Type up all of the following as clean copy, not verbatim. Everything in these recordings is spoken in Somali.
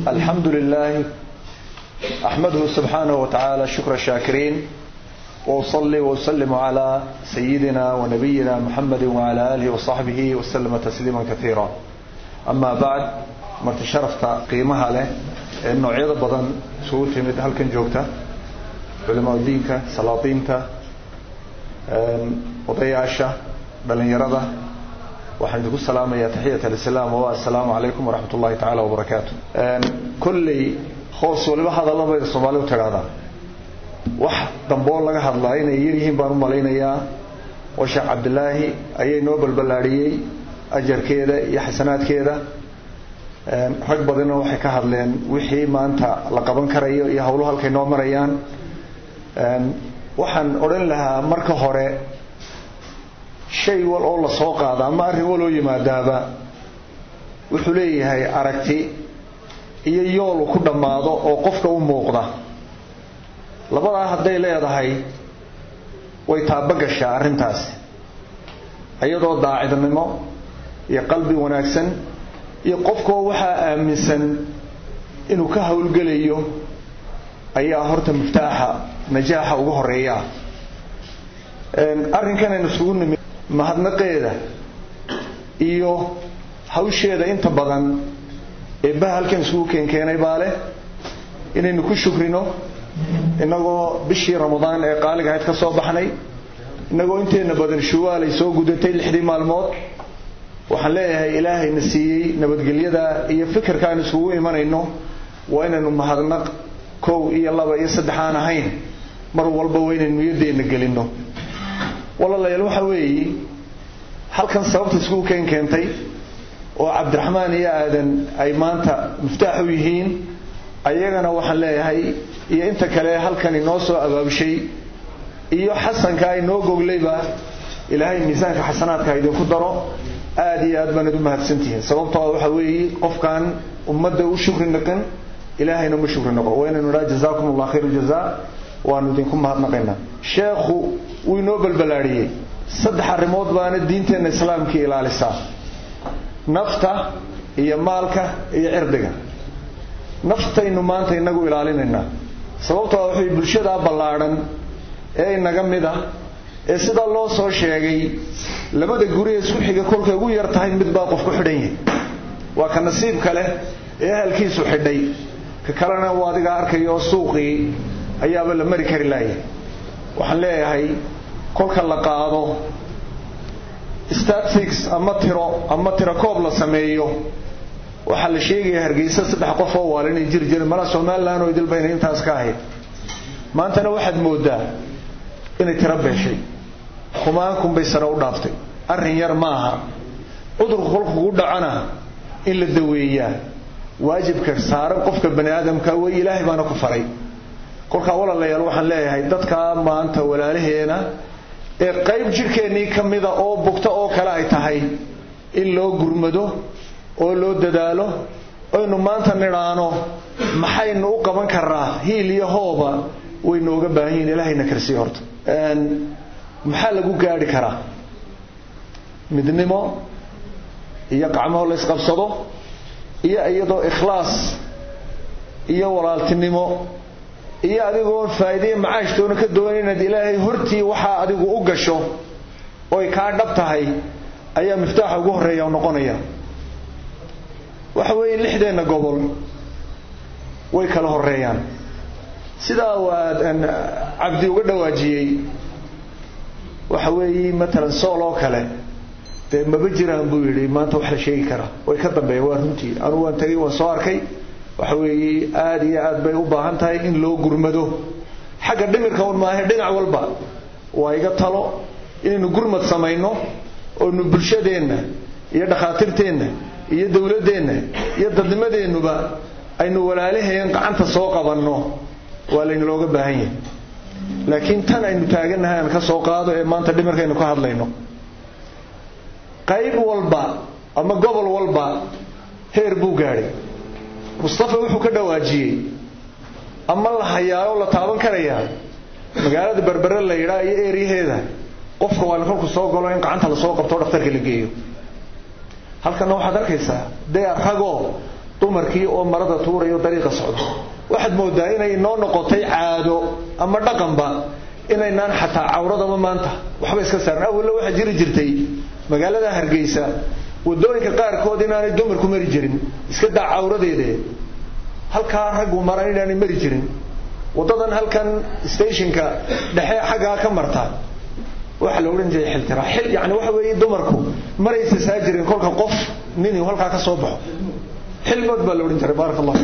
الحمد لله أحمده سبحانه وتعالى شكر الشاكرين وأصلي وأسلم على سيدنا ونبينا محمد وعلى آله وصحبه وسلم تسليما كثيرا. أما بعد مرت شرفت قيمها له إنه عيد بدن سوت في مثل هالكن جوكته علماء دينك سلاطينته وضيعشه بل يرضى وحمد السلام يا تحية السلام والسلام عليكم ورحمة الله تعالى وبركاته. كل خوص ولبا هذا الله بيد الصومالي وترادا wax dambool laga hadlaa inay yirihiin baan u maleynayaa oo Sheekh Cabdullaahi ayay noo balbalaariyay ajarkeeda iyo xasanaadkeeda rag badan waxay ka hadleen wixii maanta la qaban karayo iyo hawluhu halkay noo marayaan waxaan oran lahaa marka hore shay wal oo la soo qaado ama arrin wal oo yimaadaaba wuxuu leeyahay aragti iyo yool ku dhamaado oo qofka u muuqda labada haday leedahay way taabagashaa arintaas ayadoo daacidnimo iyo qalbi wanaagsan iyo qofka waxa aaminsan inuu ka hawlgalayo ayaa horta miftaaxa najaaxa ugu horeeya arrinkan aynu isugu nimid mahadnaqeeda iyo hawsheeda inta badan ee bahalkan isugu keenay baale inaynu ku shukrino inagoo bishii ramadaan ee qaaliga ahayd ka soo baxnay inagoo inteena badan shuwaalay soo gudatay 6 maalmood waxaan leeyahay ilaahay na siiyay nabadgelyada iyo fikirkaan isugu imanayno waa inaynu mahadnaq 1 iyo 2 iyo 3 aan ahayn mar walba waa inaynu niyadeena gelino walaalayaal waxa weeye halkan sababta isugu keentay oo Cabdiraxmaan iyo Aadan ay maanta miftaax u yihiin ayagana waxaan leeyahay iyo inta kale halkan inoo soo abaabshay iyo xasanka ay noo goglayba ilaahay miisaanka xasanaadka idin ku daro aad iyo aad baan u mahadsantihiin sababtoo waxa weeye qofkan ummadda u shukri naqan ilaahayna ma shukri naqo wayna raa jazaakumullahu khayr jazaa waan idinku mahadnaqaynaa sheekhu uu inoo balbalaariyay 3 arrimood baana diinteena islaamka ilaalisaa nafta iyo maalka iyo cirdiga naftaynu maanta inagu ilaalinayna sababtoo ah waxay bulshada ballaaran ee inaga mid ah ee sida loo soo sheegay labada guri ee isku xiga kolka ugu yar tahay mid baa qof ku xidhan yahay waa ka nasiib kale ee halkiisu xidhay ka kalena waa adiga arkayo suuqii ayaaba la mari kari laayay waxaan leeyahay kolka la qaado statistics ama tiro koob la sameeyo waxa la sheegay Hargeysa 3 qof oo waalinay jirjir mala Soomaaliland oo idil bayna intaas ka ahayd maantana waxaad moodaa inay tira beeshay kumaan bay sano u dhaaftay arrin yar maaha cudur qolku ugu dhacana in la daweeyaa waajibka saaran qofka bani aadamka way Ilaahay baana ku faray kolka walaalayaal waxaan leeyahay dadka maanta walaalaheena ee qayb jirkeenii kamida oo bugta oo kala ay tahay in loo gurmado oo loo dadaalo aynu maanta niraano maxaynu u qaban karaa hiil iyo hooba way nooga baahan yihiin Ilaahayna karsi horta maxaa lagu gaari karaa midnimo iyo gacmo la isqabsado iyo iyadoo ikhlaas iyo walaaltinimo iyo adigoo faa'iido macaash doona ka doonayna Ilaahay hortii waxa adigu u gasho oo ay ka dhab tahay ayaa miftaaxa ugu horeeya noqonaya waxa weey 6deena gobol way kala horeeyaan sida waan abdi uga dhawaajiyay waxa weey matalan soolo kale de ma jiraan buu yiri maanta wax la sheegi kara way ka dambeeyay waa runtii anu waan tagay waan soo arkay waxa weey aad iyo aad bay u baahan tahay in loo gurmado xagga dhimirka oo maahay dhinac walba waa iga talo inaynu gurmad sameeyno oo nu bulshadeena iyo dhaqaatirteena iyo dawladeena iyo dadnimadeenuba aynu walaalaheen gacanta soo qabanno walayna looga baahan yahay laakiin tan aynu taaganahay ka soo qaado ee maanta dhimirkaynu ka hadlayno qayb walba ama gobol walba heer buu gaaray Mustafa wuxuu ka dhawaajiyay ama la hayaayo la taaban karaya magaalada Berbera la yiraahdo iyo eeriheeda qofka waa la ku soo galo in gacanta la soo qabto dhakhtarka la geeyo halkan waxaad arkaysaa deeq rago dumarkii oo marada tuurayo dariiqa socdo waxaad moodaa inay noo noqotay caado ama dhaqanba inaynaan xataa cawradaba maanta waxba iska saaran awal waxa jiri jirtay magaalada Hargeysa wadooyinka qaarkood inaanay dumarku mari jirin iska daa cawradeeda halka raggu maray inaanay mari jirin wadadan halkan stationka dhexe xagaa ka marta waxa la oran jiray xiltira xil yani waxa weeye dumarku maraysa saajirin kolka qof nin halka ka soo baxo xilmad baa la oran jiray barakallahu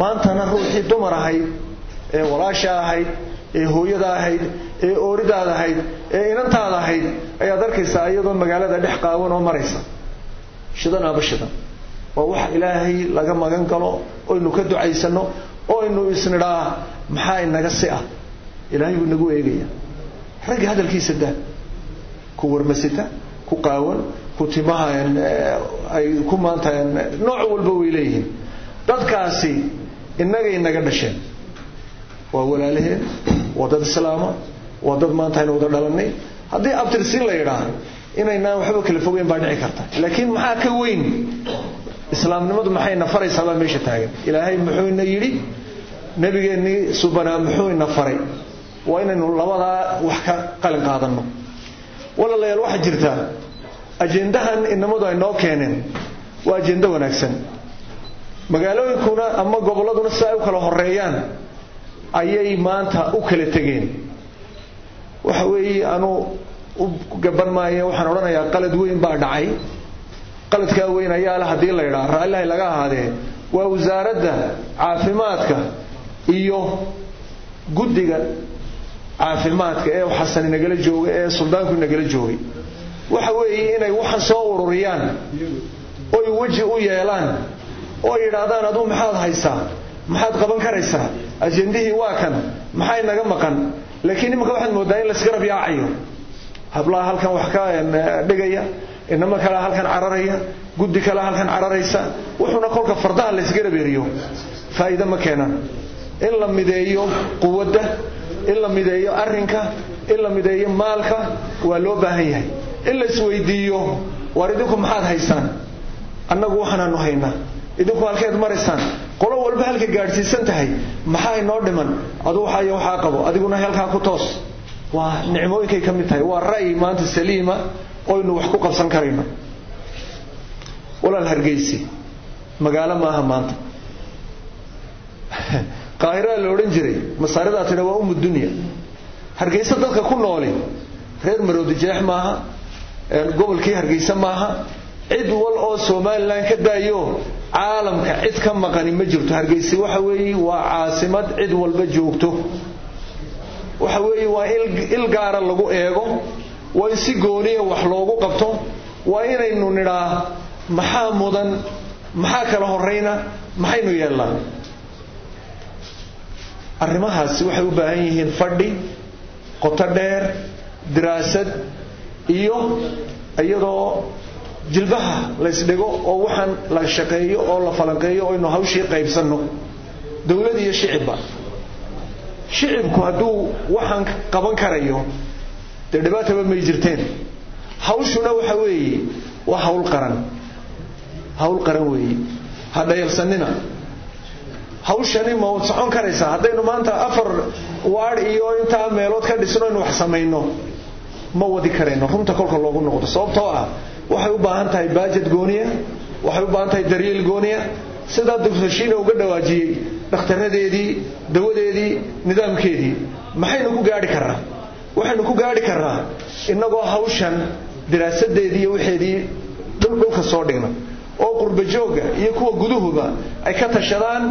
maantana ruuxii dumar ahayd ee walaasha ahayd ee hooyada ahayd ee ooridaada ahayd ee inantaada ahayd ayaa arkaysaa iyadoo magaalada dhex qaawan oo maraysa shidan abashidan oo wax ilaahay laga magan galo oo inuu ka ducaysano oo inuu isnidhaa maxaa inaga si ah ilaahay uu nagu eegaya rag hadalkiisa daa ku warmasita ku qaawan ku timaha ay ku maantaan nooc walba way leeyihiin dadkaasi inaga dhasheen waa walaalaheen wadad islaama wadad maanta aynu wada dhalanay hadii abtirsiin la yiraahdo inayna waxba kala fogeyn baa dhici karta laakiin maxaa ka weyn islaamnimadu maxay nafaraysaa meesha taagan ilaahay muxuu ina yiri nabigeeni subhana muxuu ina faray waa inaynu labada wax ka qalin qaadano walaalayaal waxa jirta ajendahan inamadu ay noo keeneen waa ajenda wanaagsan magaalooyinkuna ama goboladuna si ay u kala horeeyaan ayay maanta u kala tageen waxa weeye aanu u gaban maayo waxaan oranayaa qalad weyn baa dhacay qaladka weyn ayaa la hadii la yiraahdo raalli laga ahaadee waa wasaaradda caafimaadka iyo guddiga caafimaadka ee xasan nagala jooga ee suldaanku nagala joogay waxa weeye inay waxan soo ururiyaan oo waji u yeelaan oo yiraahdaan adu maxaad haysaa maxaad qaban karaysaa ajendihii waa kan maxay naga maqan laakiin imka waxaad moodaa in la iska rab yaacayo hablaha halkan wax ka dhigaya inama kala halkan cararaya guddi kala halkan cararaysa wuxuuna kolka fardaha la iska rabeeriyo faa'iido ma keenan in la mideeyo quwadda in la mideeyo arrinka in la mideeyo maalka waa loo baahan yahay in la isweydiiyo waridinku maxaad haysaan annagu waxaanu haynaa idinku halkeed maraysaan qolo walba halka gaarsiisan tahay maxay noo dhiman adu waxa qabo adiguna halka ku toos waa nicmooyinkay kamid tahay waa raay maanta saliima oo inuu wax ku qabsan karayno walaal Hargeysa magaalo maaha maanta qaahira la oran jiray masaarida tirada waa dunya Hargeysa dadka ku nool reer Maroodi Jeex maaha gobolkii Hargeysa maaha cid wal oo Soomaaliland ka daayo caalamka cid ka maqan ma jirto Hargeysa waxa weeye waa caasimad cid walba joogto waxa weeye waa il gaar lagu eego waa si gooniya wax loogu qabto waa inaynu nidhaa maxaa mudan maxaa kala horeyna maxaynu yeelnaa arrimahaas waxay u baahan yihiin fadhi qoto dheer diraasad iyo iyadoo jilbaha la isdhigo oo waxaan la shaqeeyo oo la falanqeeyo oo inuu hawshii qaybsano dawladda iyo shicibku haduu waxaan qaban karayo dhibaato ma jirteen hawshuna waxa weeye waa hawl qaran weeye hada yelsanina hawshani ma wad socon karaysaa hadaynu maanta afar waad iyo inta meelood ka dhisno inuu wax sameeyno ma wadi kareyno runta kolka loogu noqdo sababtoo ah waxay u baahan tahay budget gooniya waxay u baahan tahay daryeel gooniya sida dugsiga uga dhawaajiyay dhakhtarradeedii dawadeedii nidaamkeedii maxaynu ku gaari karaa waxaynu ku gaari karaa inagoo hawshan diraasadeedii iyo wixeedii dhulka soo dhigna oo qurba jooga iyo kuwa guduhuba ay ka tashadaan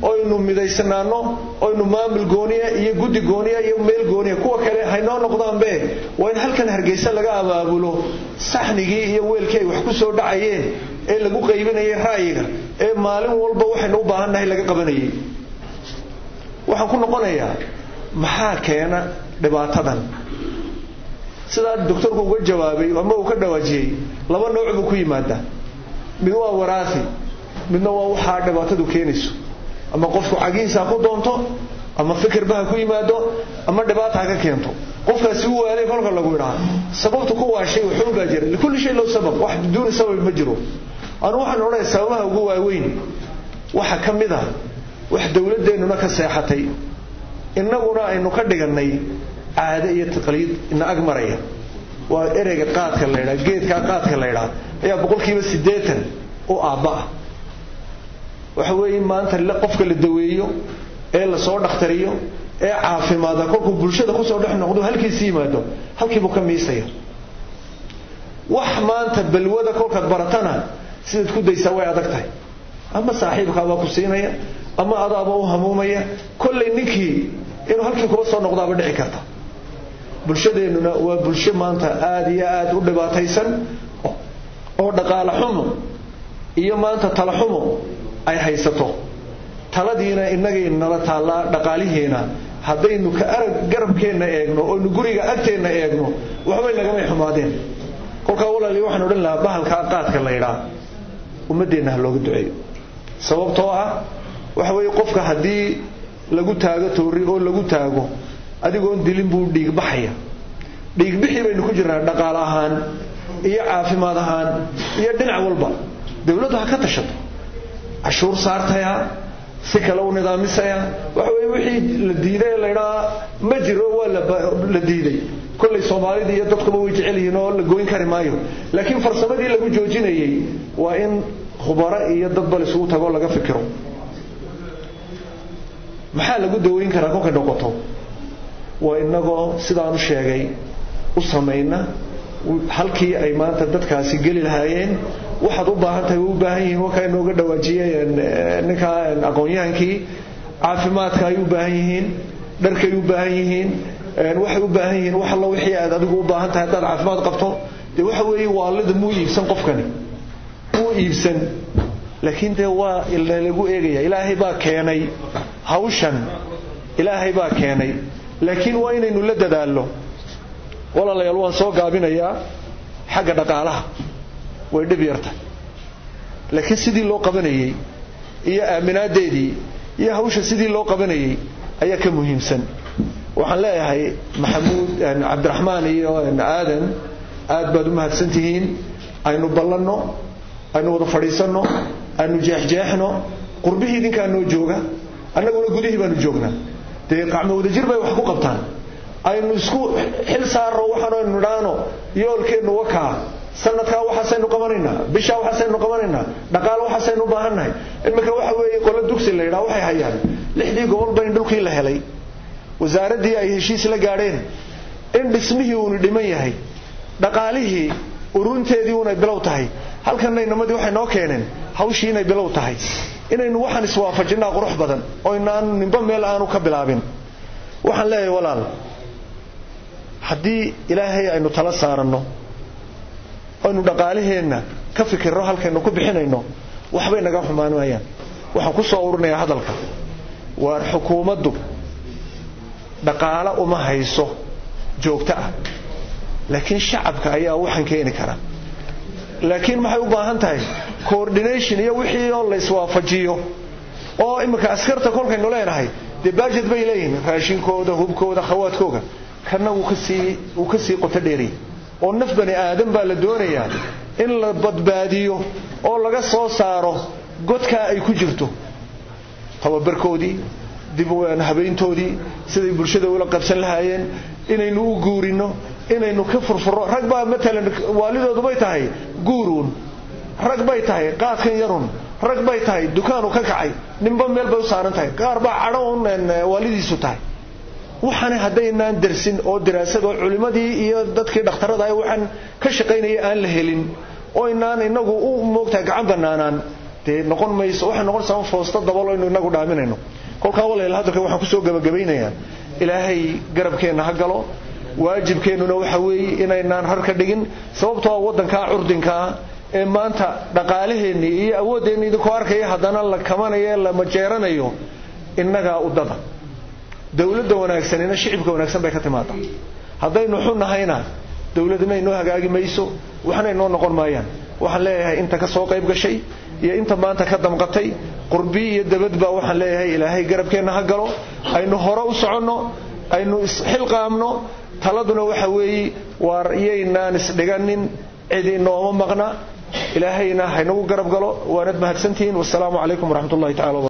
oo inuu midaysanaano oo inuu maamul gooniya iyo guddi gooniya iyo meel gooniya kuwa kale haynoo noqdaan be waa in halkan Hargeysa laga abaabulo saxnigii iyo weelkii ay wax ku soo dhacayeen ee lagu qaybinayay raayiga ee maalin walba waxaynu u baahannahay laga qabanayay waxaan ku noqonayaa maxaa keena dhibaatadan sida doctorku uga jawaabay ama uu ka dhawaajiyay laba nooc buu ku yimaadaa mid waa waraasi midna waa waxa dhibaatadu keenayso ama qofku cagiisa ku doonto ama fikir baa ku yimaado ama dhibaato ka keento qofkaasi uu waalay kolka lagu yiraahdo sababtu ku waa shay wuxuu baa jira kulli shay loo sabab wax biduun sabab ma jiro أنا waxaan oranay sababaha ugu waaweyn waxa kamid ah wax dawladeennuna ka seexatay innaguna aynu ka dhiganay caado iyo taqliid in agmaraya waa ereyga qaadka la yiraahdo geedka qaadka la yiraahdo ayaa boqolkiiba 80 oo aaba waxa weey maanta la qofka la daweeyo ee la soo dhaxtariyo ee caafimaadka kolku bulshada ku soo dhex noqdo halkiisa yimaado halkiiba ka miisaya wax maanta balwada kolka baratana sidoo ku daysa way adag tahay ama saaxiibka waa ku siinaya ama adaaba u hamuumaya kulli ninkii inuu halkii ku soo noqdaaba dhici karta bulshadeennuna waa bulsho maanta aad iyo aad u dhibaataysan oo dhaqaale xumo iyo maanta talo xumo ay haysato taladiina inagay nala taala dhaqaaliheena hadaynu ka arag garabkeena eegno oo guriga agteena eegno waxba lagama xumaadeen kolka walaal waxaan oran lahaa bahalka qaadka la yiraahdo ummadeena looga duceeyo sababtoo ah waxa weey qofka hadii lagu taago toori oo lagu taago adigoo dilin buu dhiig baxaya dhiig bixi baynu ku jirnaa dhaqaale ahaan iyo caafimaad ahaan iyo dhinac walba dawladdu ha ka tashato cashuur saartaya si kale u nidaamisaya waxa weey wixii la diiday la yiraahdo ma jiro wala la diiday kulli Soomaalida iyo dadku way jecel yihiin oo la gooyin kari maayo laakiin farsamadii lagu joojinayay waa in khubara iyo dad bal isugu tago laga fikiro maxaa lagu daweyn karaa kolka noqoto waa inagoo sidaan u sheegay u sameeyna halkii ay maanta dadkaasi gali lahaayeen waxaad u baahan tahay u baahan yihiin waxa inooga dhawaajiyeen ninka aqoonyahankii caafimaadka ay u baahan yihiin dharka ay u baahan yihiin waxay u baahan yihiin wax alla wixii aad adigu u baahan tahay dad caafimaad qabto de waxa weey waalida muu iibsan qofkani muu iibsan laakiin de waa ilaa lagu eegaya ilaahay baa keenay hawshan ilaahay baa keenay laakiin waa inaynu la dadaalo walaalayaal waan soo gaabinayaa xagga dhaqaalaha way dhib yartay laakiin sidii loo qabanayay iyo aaminaadeedii iyo hawsha sidii loo qabanayay ayaa ka muhiimsan waxaan leeyahay maxamuud cabdiraxmaan iyo aadan aad baad u mahadsantihiin aynu ballanno aynu wada fadhiisano aynu jeexjeexno qurbihii idinka noo jooga annaguna gudihii baanu joognaa de qacmo wada jir bay wax ku qabtaan aynu isku xil saaro waxaan aynu dhaano yoolkeenu wakaa sanadka waxaasaynu qabanaynaa bisha waxaasaynu qabanaynaa dhaqaale waxaasaynu baahanahay imika waxa weeye qolo dugsi la yiraahdo waxay hayaan 6 gobol bayn dhulkii la helay wasaaradii ay heshiis la gaareen in dhismihii uu dhiman yahay dhaqaalihii urunteedii uu bilow tahay halkan nimadii waxay noo keeneen hawshii inay bilow tahay inaynu waxaan iswaafajinaa qurux badan oo inaan ninba meel aanu ka bilaabin waxaan leeyahay walaal hadii ilaahay aynu tala saarano aynu dhaqaalaheena ka fikirro halkaynu ku bixinayno waxbay naga xumaanayaan waxaan ku soo ururinayaa hadalka waa xukuumaddu dhaqaale uma hayso joogto ah laakiin shacabka ayaa waxan keeni kara laakiin maxay u baahan tahay coordination iyo wixii oo la iswaafajiyo oo imika askarta kolkaynu leenahay de budget bay leeyihiin raashinkooda hubkooda khawaadkooda kana uu ka sii qoto dheeri oo naf bani aadam baa la doonayaa in la badbaadiyo oo laga soo saaro godka ay ku jirto tababarkoodii dib u habeyntoodii siday bulshada ula qabsan lahaayeen inaynu u guurino inaynu ka furfuro rag baa matalan waalidoodu bay tahay guuruun rag bay tahay qaadkan yarun rag bay tahay dukaanu ka kacay ninba meel bay u saaran tahay qaar baa cadhoon waalidiisu tahay waxaan hadeynaan darsin oo daraasad oo culimadii iyo dadkii dhakhtarada ay waxaan ka shaqeynayay aan la helin oo inaan inagu u moogtaa gacan banaanaan de noqon mayso waxa noqon sama foosta dabalo inuu inagu dhaaminayno kolka walaal hadalka waxaan ku soo gabagabaynayaa ilaahay garabkeena ha galo waajibkeenuna waxa weey inaynaan har ka dhigin sababtoo wadanka curdinka ee maanta dhaqaalaheeni iyo awoodeeni idinku arkay hadana la kamanayo la majeeranayo inaga u dada dawladda wanaagsanina shicibka wanaagsan bay ka timaada hadaynu xunahayna dawladna inoo hagaagi mayso waxna inoo noqon maayaan waxaan leeyahay inta ka soo qayb gashay iyo inta maanta ka damqatay qurbi iyo dabadba waxaan leeyahay ilaahay garabkeena ha galo aynu hore u socono aynu xilqaamno taladuna waxa weey waar iyaynaan isdhiganin cid inooma maqna إلهينا هينو قرب قلو ونت مهدسنتين والسلام عليكم ورحمة الله تعالى وبركاته.